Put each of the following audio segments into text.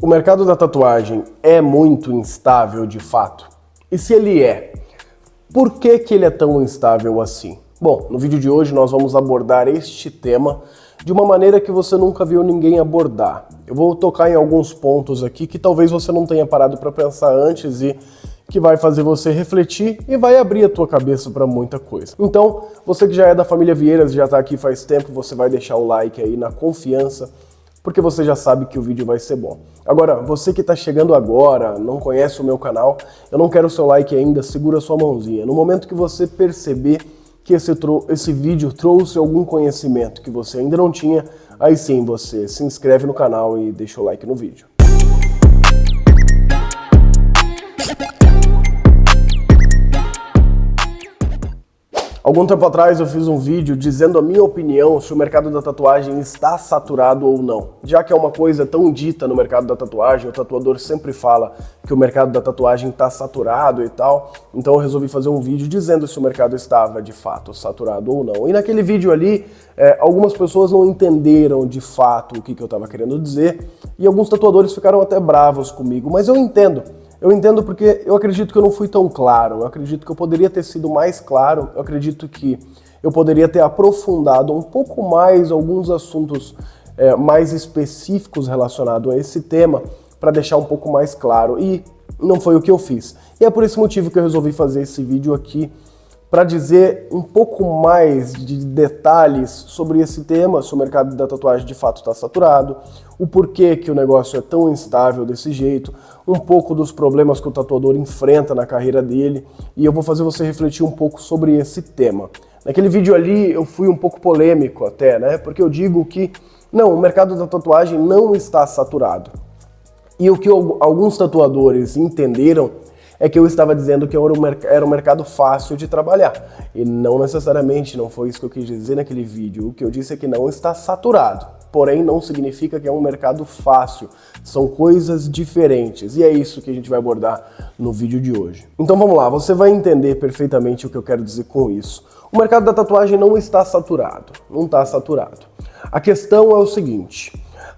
O mercado da tatuagem é muito instável de fato? E se ele é, por que ele é tão instável assim? Bom, no vídeo de hoje nós vamos abordar este tema de uma maneira que você nunca viu ninguém abordar. Eu vou tocar em alguns pontos aqui que talvez você não tenha parado para pensar antes e que vai fazer você refletir e vai abrir a tua cabeça para muita coisa. Então, você que já é da família Vieiras, já está aqui faz tempo, você vai deixar o like aí na confiança, porque você já sabe que o vídeo vai ser bom. Agora, você que está chegando agora, não conhece o meu canal, eu não quero o seu like ainda, segura a sua mãozinha. No momento que você perceber que esse vídeo trouxe algum conhecimento que você ainda não tinha, aí sim você se inscreve no canal e deixa o like no vídeo. Algum tempo atrás eu fiz um vídeo dizendo a minha opinião se o mercado da tatuagem está saturado ou não. Já que é uma coisa tão dita no mercado da tatuagem, o tatuador sempre fala que o mercado da tatuagem está saturado e tal, então eu resolvi fazer um vídeo dizendo se o mercado estava de fato saturado ou não. E naquele vídeo ali, algumas pessoas não entenderam de fato o que eu estava querendo dizer e alguns tatuadores ficaram até bravos comigo, mas eu entendo. Eu entendo porque eu acredito que eu não fui tão claro, eu acredito que eu poderia ter sido mais claro, eu acredito que eu poderia ter aprofundado um pouco mais alguns assuntos mais específicos relacionados a esse tema para deixar um pouco mais claro, e não foi o que eu fiz. E é por esse motivo que eu resolvi fazer esse vídeo aqui, para dizer um pouco mais de detalhes sobre esse tema, se o mercado da tatuagem de fato está saturado, o porquê que o negócio é tão instável desse jeito, um pouco dos problemas que o tatuador enfrenta na carreira dele, e eu vou fazer você refletir um pouco sobre esse tema. Naquele vídeo ali eu fui um pouco polêmico até, né? Porque eu digo que não, o mercado da tatuagem não está saturado. E o que alguns tatuadores entenderam é que eu estava dizendo que era um mercado fácil de trabalhar. E não necessariamente, não foi isso que eu quis dizer naquele vídeo. O que eu disse é que não está saturado. Porém, não significa que é um mercado fácil. São coisas diferentes. E é isso que a gente vai abordar no vídeo de hoje. Então vamos lá, você vai entender perfeitamente o que eu quero dizer com isso. O mercado da tatuagem não está saturado. Não está saturado. A questão é o seguinte: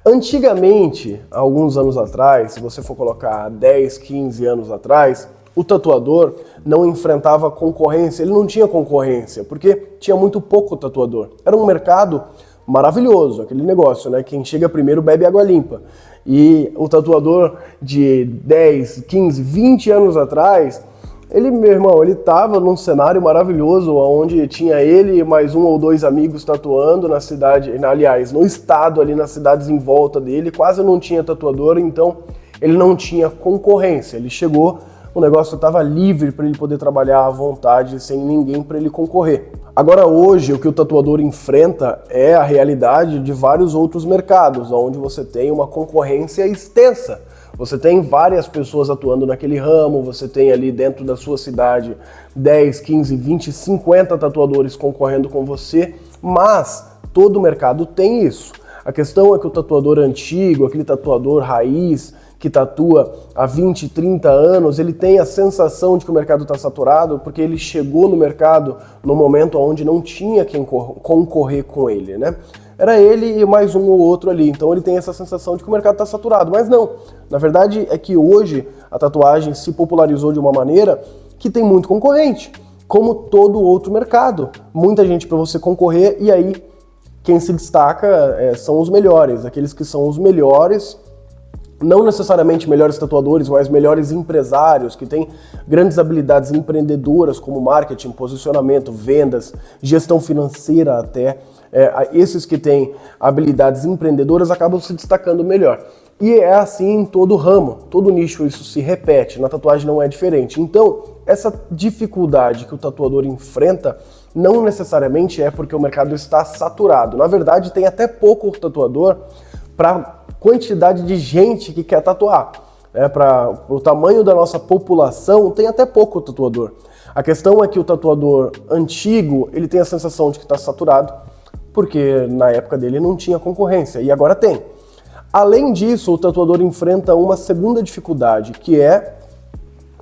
antigamente, há alguns anos atrás, se você for colocar 10, 15 anos atrás, o tatuador não enfrentava concorrência, ele não tinha concorrência, porque tinha muito pouco tatuador. Era um mercado maravilhoso, aquele negócio, né? Quem chega primeiro bebe água limpa. E o tatuador de 10, 15, 20 anos atrás, meu irmão, ele tava num cenário maravilhoso, onde tinha ele e mais um ou dois amigos tatuando na cidade, aliás, no estado ali, nas cidades em volta dele, quase não tinha tatuador, então ele não tinha concorrência. Ele chegou, o negócio estava livre para ele poder trabalhar à vontade, sem ninguém para ele concorrer. Agora hoje, o que o tatuador enfrenta é a realidade de vários outros mercados, onde você tem uma concorrência extensa. Você tem várias pessoas atuando naquele ramo, você tem ali dentro da sua cidade 10, 15, 20, 50 tatuadores concorrendo com você, mas todo mercado tem isso. A questão é que o tatuador antigo, aquele tatuador raiz, que tatua há 20, 30 anos, ele tem a sensação de que o mercado está saturado porque ele chegou no mercado no momento onde não tinha quem concorrer com ele, né? Era ele e mais um ou outro ali, então ele tem essa sensação de que o mercado está saturado, mas não. Na verdade é que hoje a tatuagem se popularizou de uma maneira que tem muito concorrente, como todo outro mercado. Muita gente para você concorrer, e aí quem se destaca são os melhores, aqueles que são os melhores, não necessariamente melhores tatuadores, mas melhores empresários, que têm grandes habilidades empreendedoras como marketing, posicionamento, vendas, gestão financeira até. Esses que têm habilidades empreendedoras acabam se destacando melhor. E é assim em todo ramo, todo nicho isso se repete, na tatuagem não é diferente. Então, essa dificuldade que o tatuador enfrenta não necessariamente é porque o mercado está saturado. Na verdade, tem até pouco tatuador para quantidade de gente que quer tatuar. Para o tamanho da nossa população, tem até pouco tatuador. A questão é que o tatuador antigo, ele tem a sensação de que está saturado, porque na época dele não tinha concorrência, e agora tem. Além disso, o tatuador enfrenta uma segunda dificuldade, que é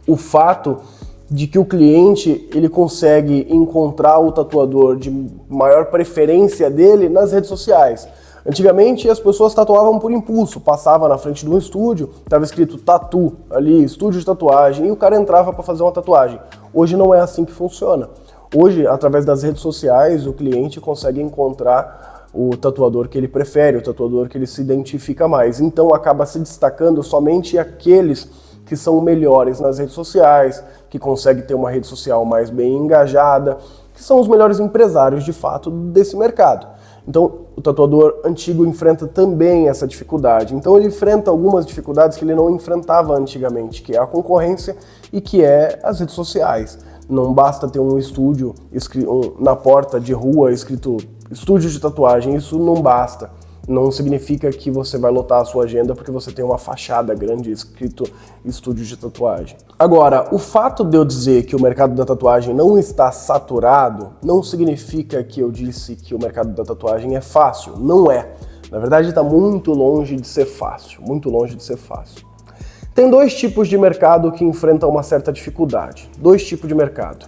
o fato de que o cliente ele consegue encontrar o tatuador de maior preferência dele nas redes sociais. Antigamente as pessoas tatuavam por impulso, passava na frente de um estúdio, estava escrito tatu ali, estúdio de tatuagem, e o cara entrava para fazer uma tatuagem. Hoje não é assim que funciona. Hoje, através das redes sociais, o cliente consegue encontrar o tatuador que ele prefere, o tatuador que ele se identifica mais. Então acaba se destacando somente aqueles que são melhores nas redes sociais, que conseguem ter uma rede social mais bem engajada, que são os melhores empresários de fato desse mercado. Então o tatuador antigo enfrenta também essa dificuldade. Então ele enfrenta algumas dificuldades que ele não enfrentava antigamente, que é a concorrência e que é as redes sociais. Não basta ter um estúdio na porta de rua escrito estúdio de tatuagem, isso não basta. Não significa que você vai lotar a sua agenda porque você tem uma fachada grande escrito estúdio de tatuagem. Agora, o fato de eu dizer que o mercado da tatuagem não está saturado não significa que eu disse que o mercado da tatuagem é fácil. Não é. Na verdade, está muito longe de ser fácil. Muito longe de ser fácil. Tem dois tipos de mercado que enfrentam uma certa dificuldade. Dois tipos de mercado.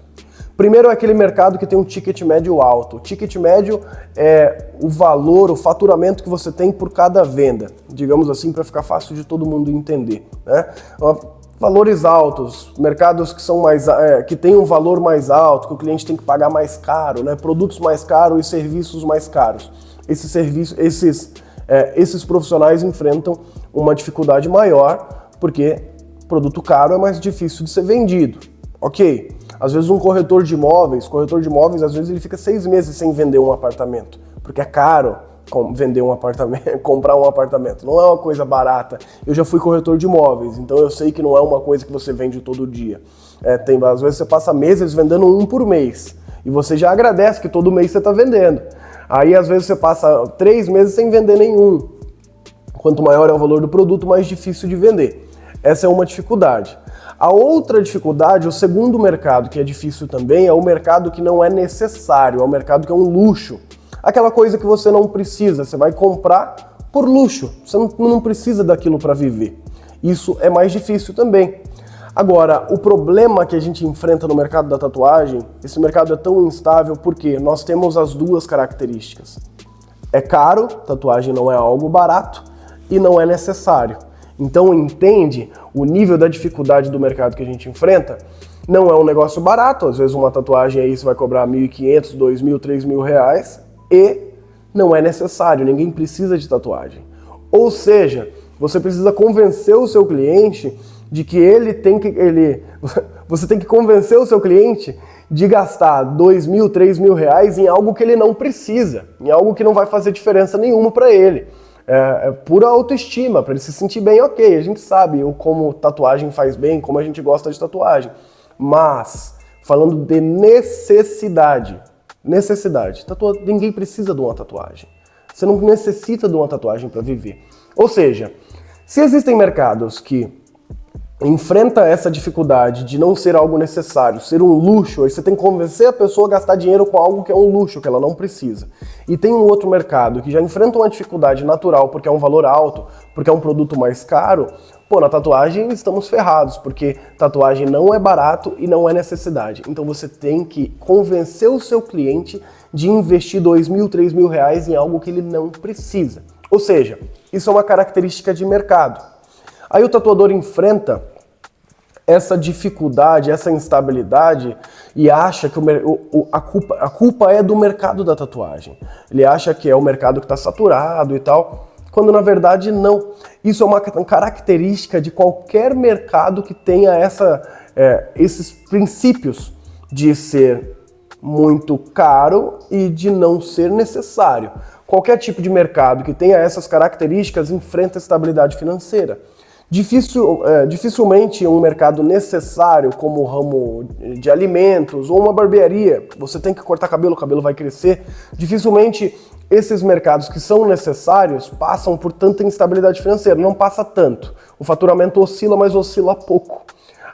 Primeiro é aquele mercado que tem um ticket médio alto. O ticket médio é o valor, o faturamento que você tem por cada venda. Digamos assim, para ficar fácil de todo mundo entender, né? Valores altos, mercados que são que têm um valor mais alto, que o cliente tem que pagar mais caro, né? Produtos mais caros e serviços mais caros. Esses profissionais enfrentam uma dificuldade maior, porque produto caro é mais difícil de ser vendido. Ok? Às vezes um corretor de imóveis, às vezes ele fica 6 meses sem vender um apartamento, porque é caro vender um apartamento, comprar um apartamento, não é uma coisa barata. Eu já fui corretor de imóveis, então eu sei que não é uma coisa que você vende todo dia. Às vezes você passa meses vendendo um por mês, e você já agradece que todo mês você está vendendo. Aí às vezes você passa 3 meses sem vender nenhum. Quanto maior é o valor do produto, mais difícil de vender. Essa é uma dificuldade. A outra dificuldade, o segundo mercado que é difícil também, é o mercado que não é necessário, é o mercado que é um luxo. Aquela coisa que você não precisa, você vai comprar por luxo, você não precisa daquilo para viver. Isso é mais difícil também. Agora, o problema que a gente enfrenta no mercado da tatuagem, esse mercado é tão instável porque nós temos as duas características. É caro, tatuagem não é algo barato, e não é necessário. Então entende o nível da dificuldade do mercado que a gente enfrenta? Não é um negócio barato, às vezes uma tatuagem aí você vai cobrar R$1.500, R$2.000, R$3.000 e não é necessário, ninguém precisa de tatuagem. Ou seja, você precisa convencer o seu cliente de que você tem que convencer o seu cliente de gastar R$2.000, R$3.000 em algo que ele não precisa, em algo que não vai fazer diferença nenhuma para ele. É pura autoestima, para ele se sentir bem, ok, a gente sabe como tatuagem faz bem, como a gente gosta de tatuagem, mas falando de necessidade, ninguém precisa de uma tatuagem, você não necessita de uma tatuagem para viver. Ou seja, se existem mercados que enfrenta essa dificuldade de não ser algo necessário, ser um luxo, aí você tem que convencer a pessoa a gastar dinheiro com algo que é um luxo, que ela não precisa. E tem um outro mercado que já enfrenta uma dificuldade natural, porque é um valor alto, porque é um produto mais caro, na tatuagem estamos ferrados, porque tatuagem não é barato e não é necessidade. Então você tem que convencer o seu cliente de investir R$2.000, R$3.000 em algo que ele não precisa. Ou seja, isso é uma característica de mercado. Aí o tatuador enfrenta essa dificuldade, essa instabilidade e acha que a culpa é do mercado da tatuagem. Ele acha que é o mercado que está saturado e tal, quando na verdade não. Isso é uma característica de qualquer mercado que tenha esses princípios de ser muito caro e de não ser necessário. Qualquer tipo de mercado que tenha essas características enfrenta estabilidade financeira. Dificilmente um mercado necessário como o ramo de alimentos ou uma barbearia, você tem que cortar cabelo, o cabelo vai crescer, dificilmente esses mercados que são necessários passam por tanta instabilidade financeira, não passa tanto. O faturamento oscila, mas oscila pouco.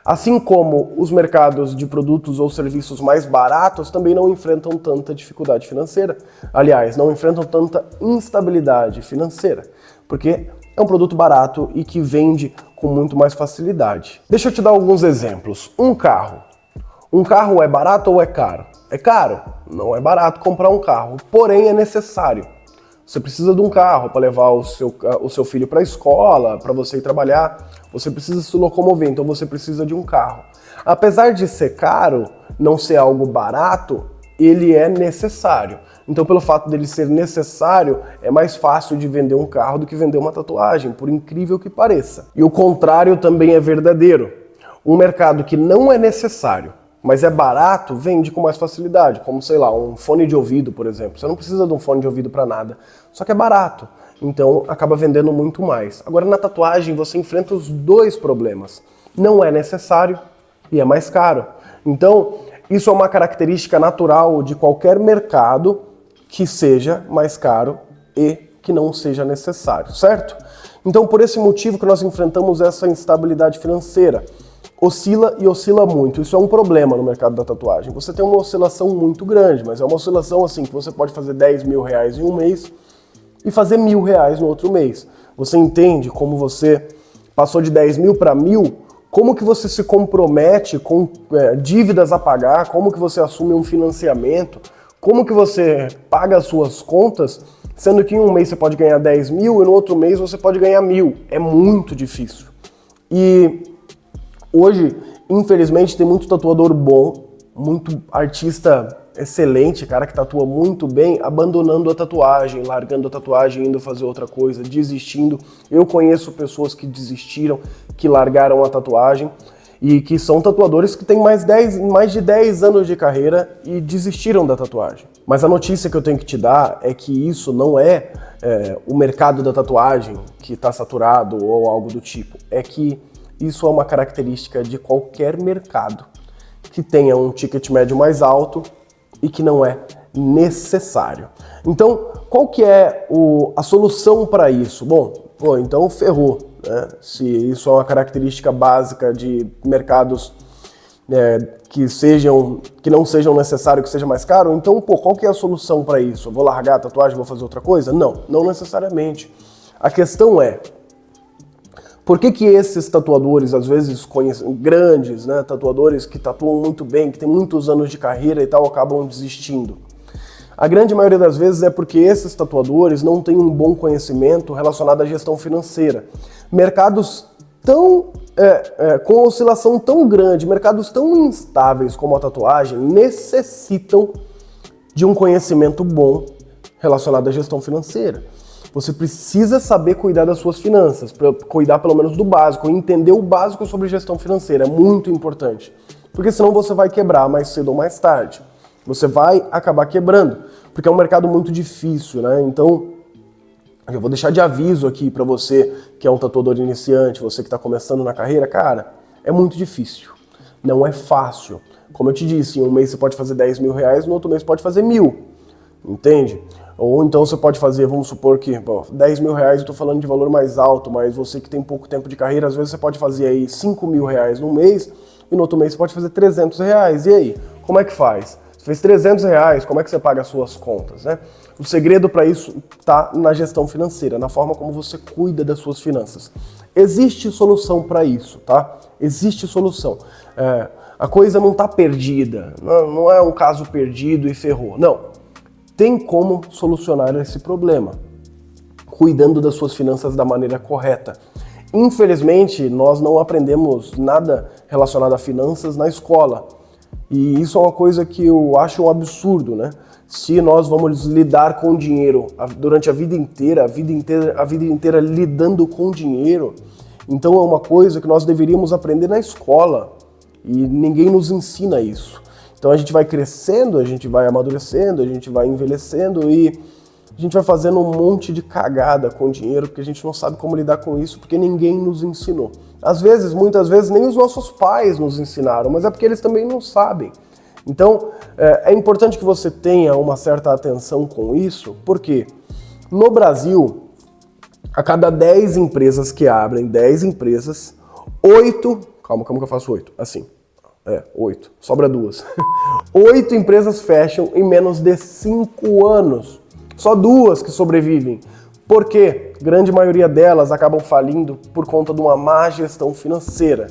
Assim como os mercados de produtos ou serviços mais baratos também não enfrentam tanta dificuldade financeira. Aliás, não enfrentam tanta instabilidade financeira, porque é um produto barato e que vende com muito mais facilidade. Deixa eu te dar alguns exemplos. Um carro. Um carro é barato ou é caro? É caro. Não é barato comprar um carro, porém é necessário. Você precisa de um carro para levar o seu filho para a escola, para você ir trabalhar. Você precisa se locomover, então você precisa de um carro. Apesar de ser caro, não ser algo barato, ele é necessário. Então, pelo fato dele ser necessário, é mais fácil de vender um carro do que vender uma tatuagem, por incrível que pareça. E o contrário também é verdadeiro. Um mercado que não é necessário, mas é barato, vende com mais facilidade, como, sei lá, um fone de ouvido, por exemplo. Você não precisa de um fone de ouvido para nada, só que é barato, então acaba vendendo muito mais. Agora, na tatuagem, você enfrenta os dois problemas. Não é necessário e é mais caro. Então, isso é uma característica natural de qualquer mercado que seja mais caro e que não seja necessário, certo? Então, por esse motivo que nós enfrentamos essa instabilidade financeira. Oscila e oscila muito. Isso é um problema no mercado da tatuagem. Você tem uma oscilação muito grande, mas é uma oscilação assim que você pode fazer 10 mil reais em um mês e fazer 1.000 reais no outro mês. Você entende como você passou de 10 mil para 1.000, como que você se compromete com dívidas a pagar, como que você assume um financiamento, como que você paga as suas contas, sendo que em um mês você pode ganhar 10 mil e no outro mês você pode ganhar 1.000. É muito difícil. E hoje, infelizmente, tem muito tatuador bom, muito artista excelente, cara que tatua muito bem, abandonando a tatuagem, largando a tatuagem, indo fazer outra coisa, desistindo. Eu conheço pessoas que desistiram, que largaram a tatuagem e que são tatuadores que têm mais de 10 anos de carreira e desistiram da tatuagem. Mas a notícia que eu tenho que te dar é que isso não é o mercado da tatuagem que está saturado ou algo do tipo. É que isso é uma característica de qualquer mercado que tenha um ticket médio mais alto e que não é necessário. Então, qual que é a solução para isso? Bom, então ferrou, né? Se isso é uma característica básica de mercados que não sejam necessários, que seja mais caro, então, qual que é a solução para isso? Eu vou largar a tatuagem, vou fazer outra coisa? Não necessariamente. A questão é, por que esses tatuadores, às vezes grandes, né, tatuadores que tatuam muito bem, que têm muitos anos de carreira e tal, acabam desistindo? A grande maioria das vezes é porque esses tatuadores não têm um bom conhecimento relacionado à gestão financeira. Mercados com oscilação tão grande, mercados tão instáveis como a tatuagem, necessitam de um conhecimento bom relacionado à gestão financeira. Você precisa saber cuidar das suas finanças, cuidar pelo menos do básico, entender o básico sobre gestão financeira, é muito importante. Porque senão você vai quebrar mais cedo ou mais tarde. Você vai acabar quebrando, porque é um mercado muito difícil, né? Então, eu vou deixar de aviso aqui para você que é um tatuador iniciante, você que está começando na carreira, cara, é muito difícil, não é fácil. Como eu te disse, em um mês você pode fazer 10 mil reais, no outro mês pode fazer 1.000, entende? Ou então você pode fazer, vamos supor que 10 mil reais, eu estou falando de valor mais alto, mas você que tem pouco tempo de carreira, às vezes você pode fazer aí 5 mil reais num mês e no outro mês você pode fazer 300 reais. E aí, como é que faz? Você fez 300 reais, como é que você paga as suas contas, né? O segredo para isso está na gestão financeira, na forma como você cuida das suas finanças. Existe solução para isso, tá? Existe solução. A coisa não está perdida, não é um caso perdido e ferrou, não. Tem como solucionar esse problema, cuidando das suas finanças da maneira correta. Infelizmente, nós não aprendemos nada relacionado a finanças na escola. E isso é uma coisa que eu acho um absurdo, né? Se nós vamos lidar com dinheiro durante a vida inteira lidando com dinheiro, então é uma coisa que nós deveríamos aprender na escola. E ninguém nos ensina isso. Então a gente vai crescendo, a gente vai amadurecendo, a gente vai envelhecendo e a gente vai fazendo um monte de cagada com dinheiro porque a gente não sabe como lidar com isso, porque ninguém nos ensinou. Às vezes, muitas vezes, nem os nossos pais nos ensinaram, mas é porque eles também não sabem. Então, é importante que você tenha uma certa atenção com isso, porque no Brasil, a cada 10 empresas que abrem, 10 empresas, 8... Calma que eu faço 8, assim. 8. Sobra 2. 8 empresas fecham em menos de 5 anos. Só 2 que sobrevivem. Por quê? Grande maioria delas acabam falindo por conta de uma má gestão financeira.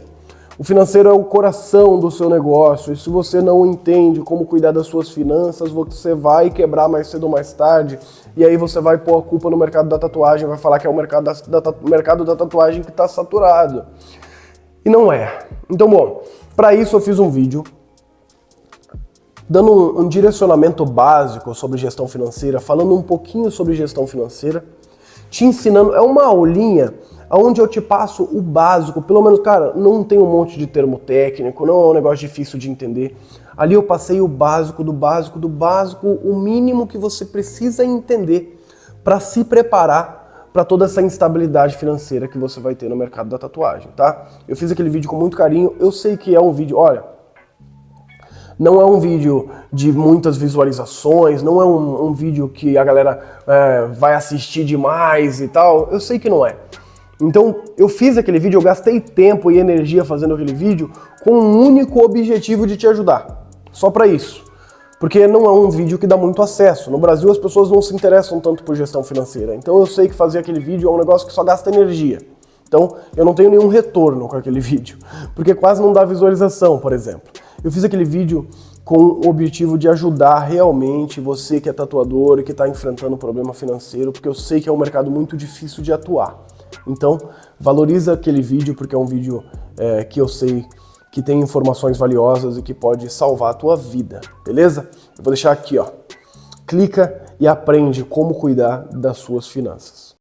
O financeiro é o coração do seu negócio, e se você não entende como cuidar das suas finanças, você vai quebrar mais cedo ou mais tarde, e aí você vai pôr a culpa no mercado da tatuagem, vai falar que é o mercado da tatuagem que está saturado. E não é. Então, bom, para isso eu fiz um vídeo dando um direcionamento básico sobre gestão financeira, falando um pouquinho sobre gestão financeira, te ensinando, é uma aulinha onde eu te passo o básico, pelo menos, cara, não tem um monte de termo técnico, não é um negócio difícil de entender. Ali eu passei o básico do básico do básico, o mínimo que você precisa entender para se preparar para toda essa instabilidade financeira que você vai ter no mercado da tatuagem, tá? Eu fiz aquele vídeo com muito carinho, eu sei que é um vídeo, olha, não é um vídeo de muitas visualizações, não é um vídeo que a galera vai assistir demais e tal, eu sei que não é. Então, eu fiz aquele vídeo, eu gastei tempo e energia fazendo aquele vídeo com um único objetivo de te ajudar. Só para isso. Porque não é um vídeo que dá muito acesso. No Brasil, as pessoas não se interessam tanto por gestão financeira. Então, eu sei que fazer aquele vídeo é um negócio que só gasta energia. Então, eu não tenho nenhum retorno com aquele vídeo. Porque quase não dá visualização, por exemplo. Eu fiz aquele vídeo com o objetivo de ajudar realmente você que é tatuador e que está enfrentando um problema financeiro, porque eu sei que é um mercado muito difícil de atuar. Então, valoriza aquele vídeo, porque é um vídeo que eu sei que tem informações valiosas e que pode salvar a tua vida, beleza? Eu vou deixar aqui, ó. Clica e aprende como cuidar das suas finanças.